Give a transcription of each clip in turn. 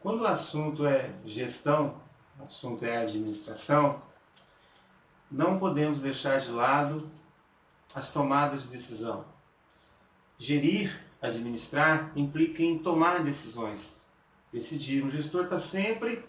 Quando o assunto é gestão, o assunto é administração, não podemos deixar de lado as tomadas de decisão. Gerir, administrar, implica em tomar decisões. Decidir. Um gestor está sempre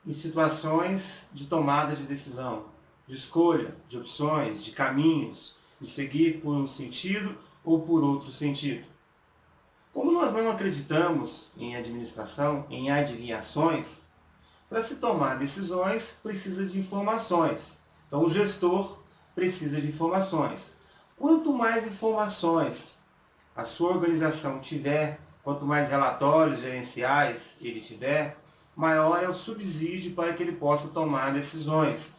em situações de tomada de decisão, de escolha, de opções, de caminhos, de seguir por um sentido ou por outro sentido. Como nós não acreditamos em administração, em adivinhações, para se tomar decisões precisa de informações. Então o gestor precisa de informações. Quanto mais informações a sua organização tiver, quanto mais relatórios gerenciais ele tiver, maior é o subsídio para que ele possa tomar decisões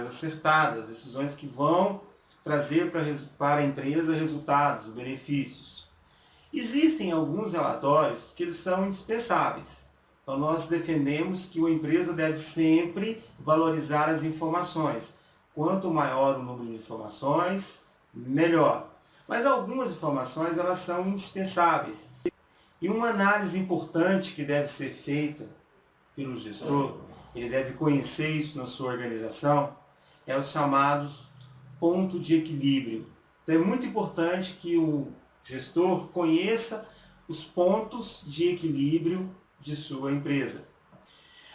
acertadas, decisões que vão trazer para a empresa resultados, benefícios. Existem alguns relatórios que eles são indispensáveis. Então nós defendemos que uma empresa deve sempre valorizar as informações. Quanto maior o número de informações, melhor. Mas algumas informações elas são indispensáveis. E uma análise importante que deve ser feita pelo gestor, ele deve conhecer isso na sua organização, é os chamados pontos de equilíbrio. Então é muito importante que o gestor conheça os pontos de equilíbrio de sua empresa.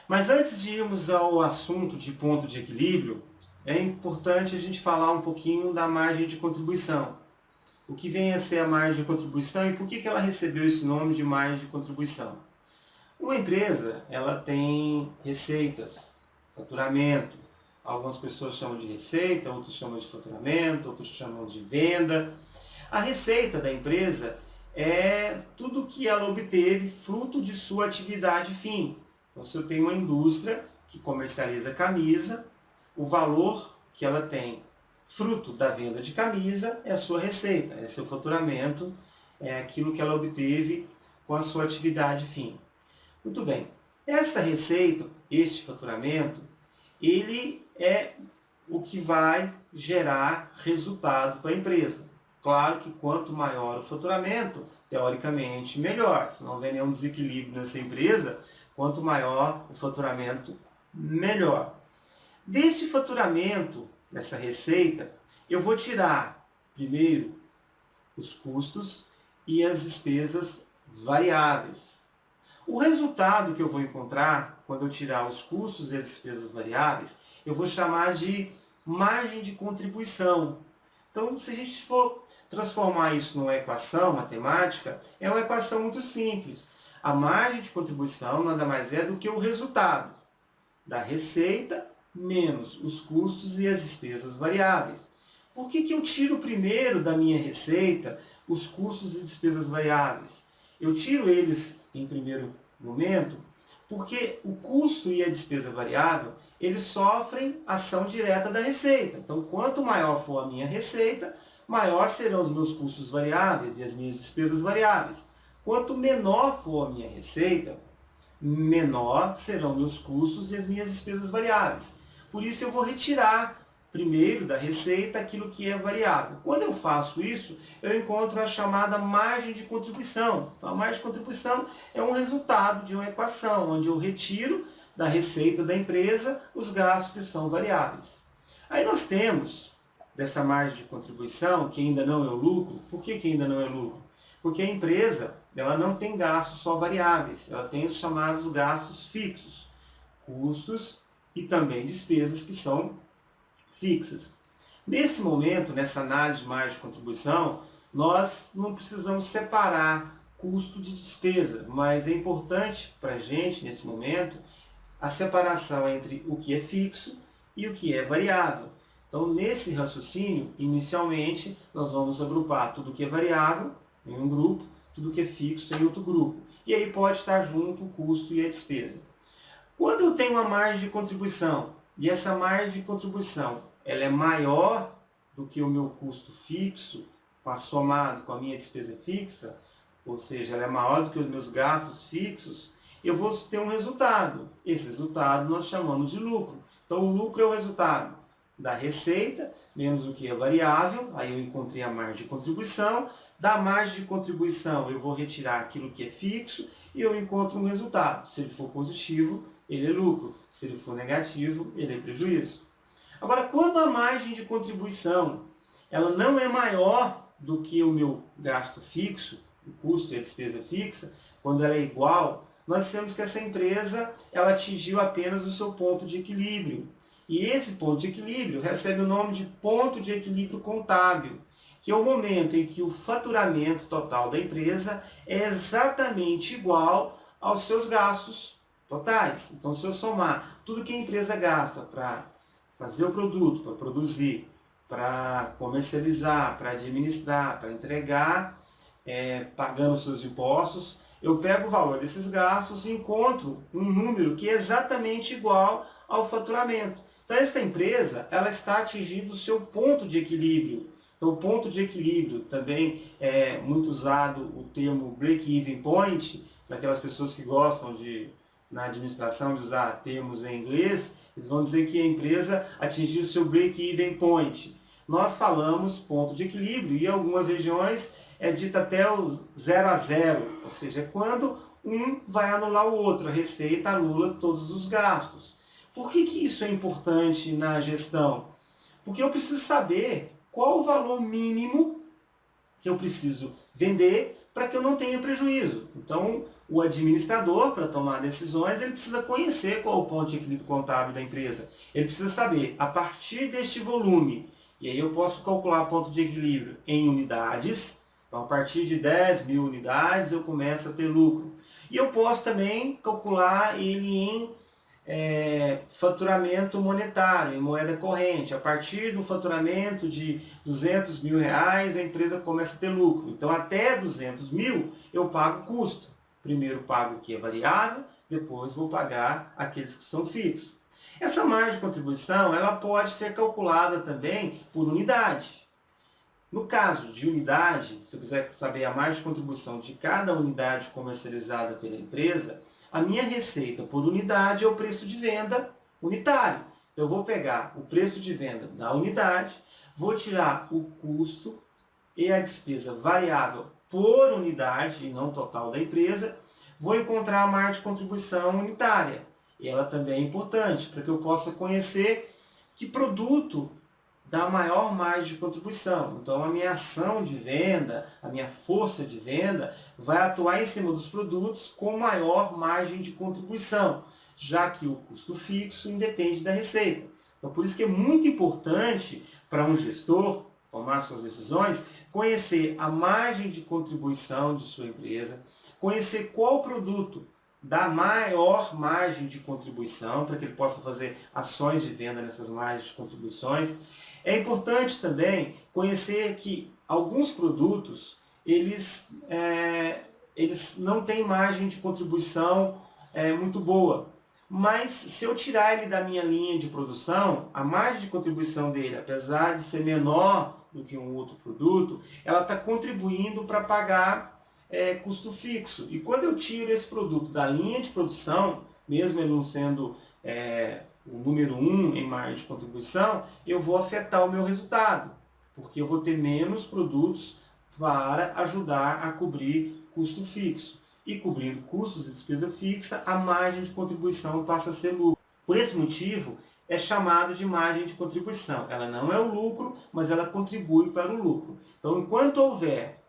Mas antes de irmos ao assunto de ponto de equilíbrio, é importante a gente falar um pouquinho da margem de contribuição. O que vem a ser a margem de contribuição e por que ela recebeu esse nome de margem de contribuição? Uma empresa, ela tem receitas, faturamento. Algumas pessoas chamam de receita, outros chamam de faturamento, outros chamam de venda. A receita da empresa é tudo que ela obteve fruto de sua atividade fim. Então, se eu tenho uma indústria que comercializa camisa, o valor que ela tem fruto da venda de camisa é a sua receita, é seu faturamento, é aquilo que ela obteve com a sua atividade fim. Muito bem. Essa receita, este faturamento, ele é o que vai gerar resultado para a empresa. Claro que quanto maior o faturamento, teoricamente melhor. Se não houver nenhum desequilíbrio nessa empresa, quanto maior o faturamento, melhor. Deste faturamento, dessa receita, eu vou tirar primeiro os custos e as despesas variáveis. O resultado que eu vou encontrar quando eu tirar os custos e as despesas variáveis, eu vou chamar de margem de contribuição. Então, se a gente for transformar isso numa equação matemática, é uma equação muito simples. A margem de contribuição nada mais é do que o resultado da receita menos os custos e as despesas variáveis. Por que eu tiro primeiro da minha receita os custos e despesas variáveis? Eu tiro eles em primeiro momento porque o custo e a despesa variável, eles sofrem ação direta da receita. Então, quanto maior for a minha receita, maior serão os meus custos variáveis e as minhas despesas variáveis. Quanto menor for a minha receita, menor serão meus custos e as minhas despesas variáveis. Por isso, eu vou retirar primeiro da receita aquilo que é variável. Quando eu faço isso, eu encontro a chamada margem de contribuição. Então, a margem de contribuição é um resultado de uma equação, onde eu retiro da receita da empresa os gastos que são variáveis. Aí nós temos, dessa margem de contribuição, que ainda não é o lucro. Por que ainda não é lucro? Porque a empresa ela não tem gastos só variáveis, ela tem os chamados gastos fixos, custos e também despesas que são fixas. Nesse momento, nessa análise de margem de contribuição, nós não precisamos separar custo de despesa, mas é importante para a gente, nesse momento, a separação entre o que é fixo e o que é variável. Então, nesse raciocínio, inicialmente, nós vamos agrupar tudo que é variável em um grupo, tudo que é fixo em outro grupo. E aí pode estar junto o custo e a despesa. Quando eu tenho uma margem de contribuição, e essa margem de contribuição ela é maior do que o meu custo fixo, somado com a minha despesa fixa, ou seja, ela é maior do que os meus gastos fixos, eu vou ter um resultado. Esse resultado nós chamamos de lucro. Então, o lucro é o resultado da receita menos o que é variável, aí eu encontrei a margem de contribuição. Da margem de contribuição eu vou retirar aquilo que é fixo e eu encontro um resultado. Se ele for positivo, ele é lucro. Se ele for negativo, ele é prejuízo. Agora, quando a margem de contribuição ela não é maior do que o meu gasto fixo, o custo e a despesa fixa, quando ela é igual, nós dizemos que essa empresa ela atingiu apenas o seu ponto de equilíbrio. E esse ponto de equilíbrio recebe o nome de ponto de equilíbrio contábil, que é o momento em que o faturamento total da empresa é exatamente igual aos seus gastos totais. Então, se eu somar tudo que a empresa gasta para fazer o produto, para produzir, para comercializar, para administrar, para entregar, pagando seus impostos, eu pego o valor desses gastos e encontro um número que é exatamente igual ao faturamento. Então, essa empresa ela está atingindo o seu ponto de equilíbrio. Então, o ponto de equilíbrio também é muito usado o termo break-even point, para aquelas pessoas que gostam na administração, de usar termos em inglês, eles vão dizer que a empresa atingiu o seu break-even point. Nós falamos ponto de equilíbrio e em algumas regiões é dito até o 0 a 0, ou seja, é quando um vai anular o outro, a receita anula todos os gastos. Por que isso é importante na gestão? Porque eu preciso saber qual o valor mínimo que eu preciso vender para que eu não tenha prejuízo. Então, o administrador, para tomar decisões, ele precisa conhecer qual é o ponto de equilíbrio contábil da empresa. Ele precisa saber, a partir deste volume, e aí eu posso calcular ponto de equilíbrio em unidades. Então, a partir de 10 mil unidades, eu começo a ter lucro. E eu posso também calcular ele em faturamento monetário, em moeda corrente. A partir do faturamento de 200 mil reais, a empresa começa a ter lucro. Então, até 200 mil, eu pago custo. Primeiro pago o que é variável, depois vou pagar aqueles que são fixos. Essa margem de contribuição ela pode ser calculada também por unidade. No caso de unidade, se eu quiser saber a margem de contribuição de cada unidade comercializada pela empresa, a minha receita por unidade é o preço de venda unitário. Eu vou pegar o preço de venda da unidade, vou tirar o custo e a despesa variável por unidade, e não total da empresa, vou encontrar a margem de contribuição unitária. E ela também é importante, para que eu possa conhecer que produto dá maior margem de contribuição. Então, a minha ação de venda, a minha força de venda, vai atuar em cima dos produtos com maior margem de contribuição, já que o custo fixo independe da receita. Então, por isso que é muito importante para um gestor tomar suas decisões, conhecer a margem de contribuição de sua empresa, conhecer qual produto dá maior margem de contribuição, para que ele possa fazer ações de venda nessas margens de contribuições. É importante também conhecer que alguns produtos, eles não têm margem de contribuição muito boa. Mas se eu tirar ele da minha linha de produção, a margem de contribuição dele, apesar de ser menor do que um outro produto, ela está contribuindo para pagar custo fixo. E quando eu tiro esse produto da linha de produção, mesmo ele não sendo o número 1 em margem de contribuição, eu vou afetar o meu resultado, porque eu vou ter menos produtos para ajudar a cobrir custo fixo. E cobrindo custos de despesa fixa, a margem de contribuição passa a ser lucro. Por esse motivo, é chamado de margem de contribuição. Ela não é o lucro, mas ela contribui para o lucro. Então, enquanto houver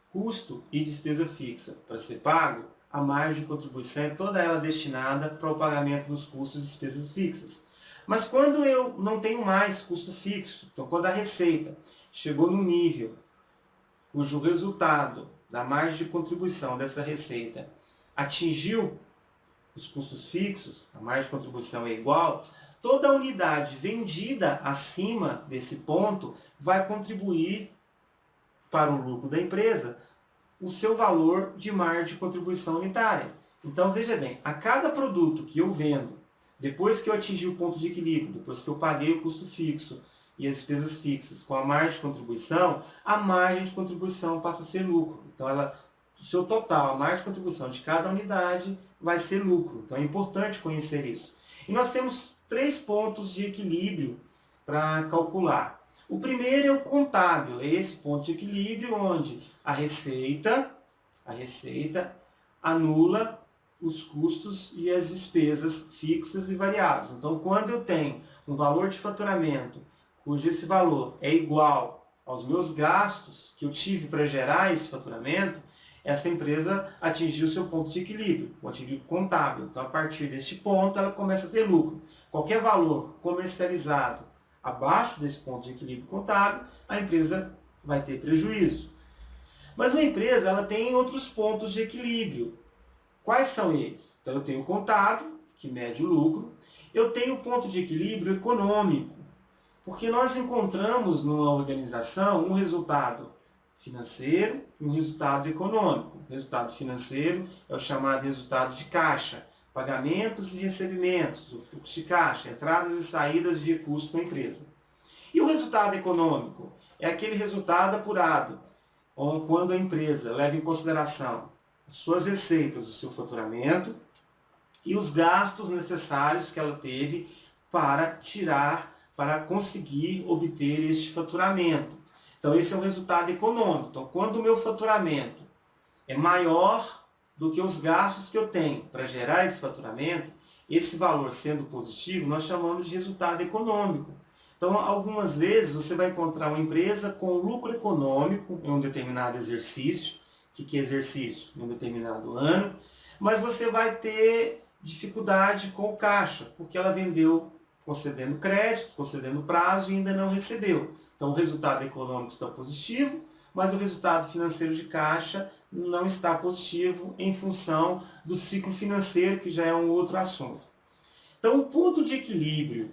custo e despesa fixa para ser pago, a margem de contribuição é toda ela destinada para o pagamento dos custos e despesas fixas. Mas quando eu não tenho mais custo fixo, então quando a receita chegou num nível cujo resultado da margem de contribuição dessa receita atingiu os custos fixos, a margem de contribuição é igual, toda unidade vendida acima desse ponto vai contribuir para o lucro da empresa o seu valor de margem de contribuição unitária. Então, veja bem, a cada produto que eu vendo, depois que eu atingi o ponto de equilíbrio, depois que eu paguei o custo fixo e as despesas fixas com a margem de contribuição, a margem de contribuição passa a ser lucro. Então, o seu total, a margem de contribuição de cada unidade vai ser lucro. Então, é importante conhecer isso. E nós temos 3 pontos de equilíbrio para calcular. O primeiro é o contábil, é esse ponto de equilíbrio onde a receita anula os custos e as despesas fixas e variáveis. Então, quando eu tenho um valor de faturamento cujo esse valor é igual aos meus gastos que eu tive para gerar esse faturamento, essa empresa atingiu o seu ponto de equilíbrio, o equilíbrio contábil. Então, a partir deste ponto, ela começa a ter lucro. Qualquer valor comercializado abaixo desse ponto de equilíbrio contábil, a empresa vai ter prejuízo. Mas uma empresa ela tem outros pontos de equilíbrio. Quais são eles? Então, eu tenho o contábil, que mede o lucro. Eu tenho o ponto de equilíbrio econômico, porque nós encontramos numa organização um resultado financeiro e um resultado econômico. O resultado financeiro é o chamado resultado de caixa, pagamentos e recebimentos, o fluxo de caixa, entradas e saídas de recursos para a empresa. E o resultado econômico é aquele resultado apurado, quando a empresa leva em consideração as suas receitas, o seu faturamento e os gastos necessários que ela teve para conseguir obter este faturamento. Então, esse é o resultado econômico. Então, quando o meu faturamento é maior do que os gastos que eu tenho para gerar esse faturamento, esse valor sendo positivo, nós chamamos de resultado econômico. Então, algumas vezes você vai encontrar uma empresa com lucro econômico em um determinado exercício. O que é exercício? Em um determinado ano. Mas você vai ter dificuldade com o caixa, porque ela vendeu concedendo crédito, concedendo prazo e ainda não recebeu. Então, o resultado econômico está positivo, mas o resultado financeiro de caixa não está positivo em função do ciclo financeiro, que já é um outro assunto. Então, o ponto de equilíbrio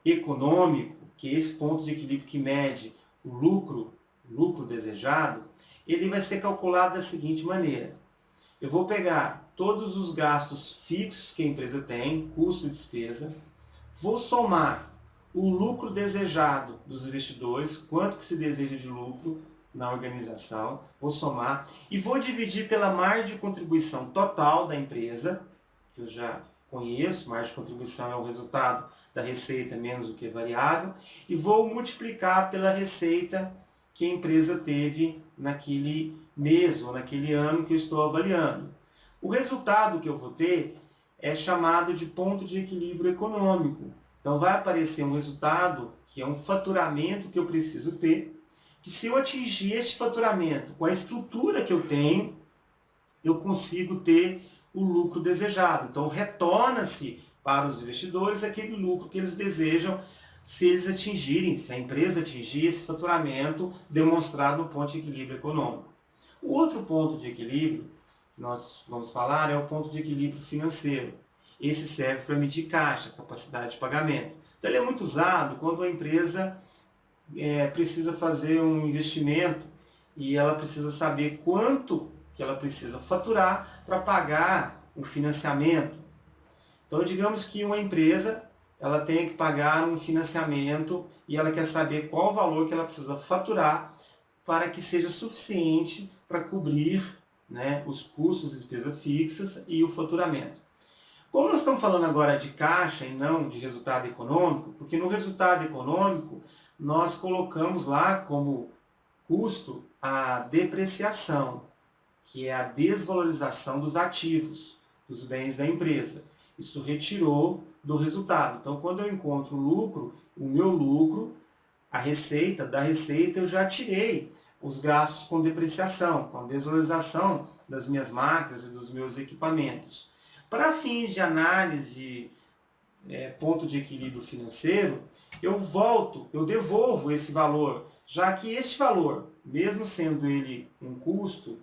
econômico, que é esse ponto de equilíbrio que mede o lucro desejado, ele vai ser calculado da seguinte maneira. Eu vou pegar todos os gastos fixos que a empresa tem, custo e despesa, vou somar o lucro desejado dos investidores, quanto que se deseja de lucro na organização, vou somar e vou dividir pela margem de contribuição total da empresa, que eu já conheço, margem de contribuição é o resultado da receita menos o que é variável, e vou multiplicar pela receita que a empresa teve naquele mês ou naquele ano que eu estou avaliando. O resultado que eu vou ter é chamado de ponto de equilíbrio econômico. Então vai aparecer um resultado que é um faturamento que eu preciso ter, que se eu atingir este faturamento com a estrutura que eu tenho, eu consigo ter o lucro desejado. Então retorna-se para os investidores aquele lucro que eles desejam se eles atingirem, se a empresa atingir esse faturamento demonstrado no ponto de equilíbrio econômico. O outro ponto de equilíbrio que nós vamos falar é o ponto de equilíbrio financeiro. Esse serve para medir caixa, capacidade de pagamento. Então ele é muito usado quando a empresa precisa fazer um investimento e ela precisa saber quanto que ela precisa faturar para pagar o financiamento. Então digamos que uma empresa ela tem que pagar um financiamento e ela quer saber qual o valor que ela precisa faturar para que seja suficiente para cobrir, né, os custos, despesas fixas e o faturamento. Como nós estamos falando agora de caixa e não de resultado econômico, porque no resultado econômico nós colocamos lá como custo a depreciação, que é a desvalorização dos ativos, dos bens da empresa. Isso retirou do resultado. Então, quando eu encontro o lucro, o meu lucro, a receita, da receita eu já tirei os gastos com depreciação, com a desvalorização das minhas máquinas e dos meus equipamentos. Para fins de análise de ponto de equilíbrio financeiro, eu devolvo esse valor, já que este valor, mesmo sendo ele um custo,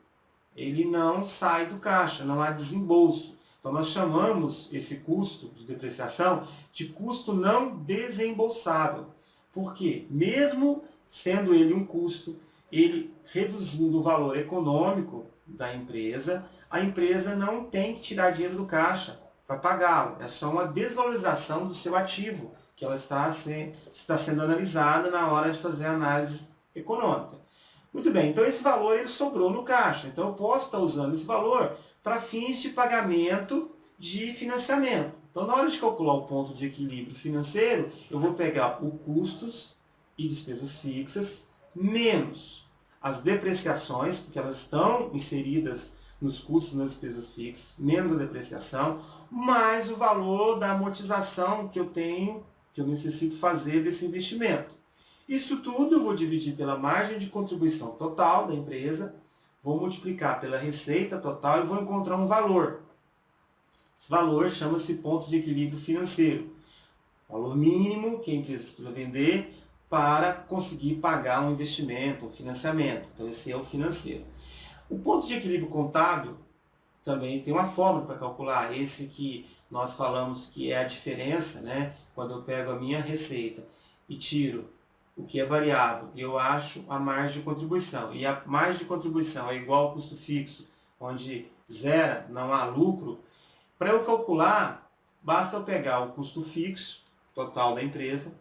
ele não sai do caixa, não há desembolso. Então nós chamamos esse custo de depreciação de custo não desembolsável. Por quê? Mesmo sendo ele um custo, ele reduzindo o valor econômico da empresa, a empresa não tem que tirar dinheiro do caixa para pagá-lo. É só uma desvalorização do seu ativo, que ela está sendo analisada na hora de fazer a análise econômica. Muito bem, então esse valor ele sobrou no caixa. Então eu posso estar usando esse valor para fins de pagamento de financiamento. Então na hora de calcular o ponto de equilíbrio financeiro, eu vou pegar o custos e despesas fixas, menos as depreciações, porque elas estão inseridas nos custos das despesas fixas, menos a depreciação, mais o valor da amortização que eu tenho, que eu necessito fazer desse investimento. Isso tudo eu vou dividir pela margem de contribuição total da empresa, vou multiplicar pela receita total e vou encontrar um valor. Esse valor chama-se ponto de equilíbrio financeiro. Valor mínimo que a empresa precisa vender para conseguir pagar um investimento, um financiamento. Então esse é o financeiro. O ponto de equilíbrio contábil também tem uma fórmula para calcular. Esse que nós falamos que é a diferença, né? Quando eu pego a minha receita e tiro o que é variável, eu acho a margem de contribuição. E a margem de contribuição é igual ao custo fixo, onde zera, não há lucro. Para eu calcular, basta eu pegar o custo fixo total da empresa,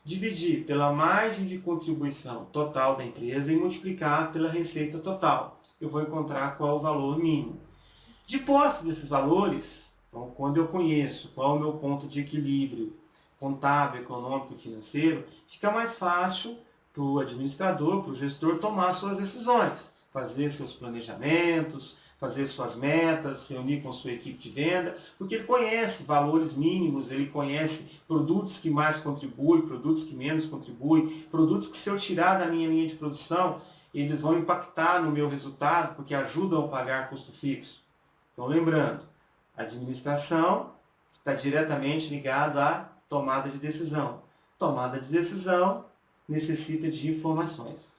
dividir pela margem de contribuição total da empresa e multiplicar pela receita total. Eu vou encontrar qual é o valor mínimo. De posse desses valores, então, quando eu conheço qual é o meu ponto de equilíbrio contábil, econômico e financeiro, fica mais fácil para o administrador, para o gestor tomar suas decisões, fazer seus planejamentos, fazer suas metas, reunir com sua equipe de venda, porque ele conhece valores mínimos, ele conhece produtos que mais contribuem, produtos que menos contribuem, produtos que se eu tirar da minha linha de produção, eles vão impactar no meu resultado, porque ajudam a pagar custo fixo. Então, lembrando, a administração está diretamente ligada à tomada de decisão. Tomada de decisão necessita de informações.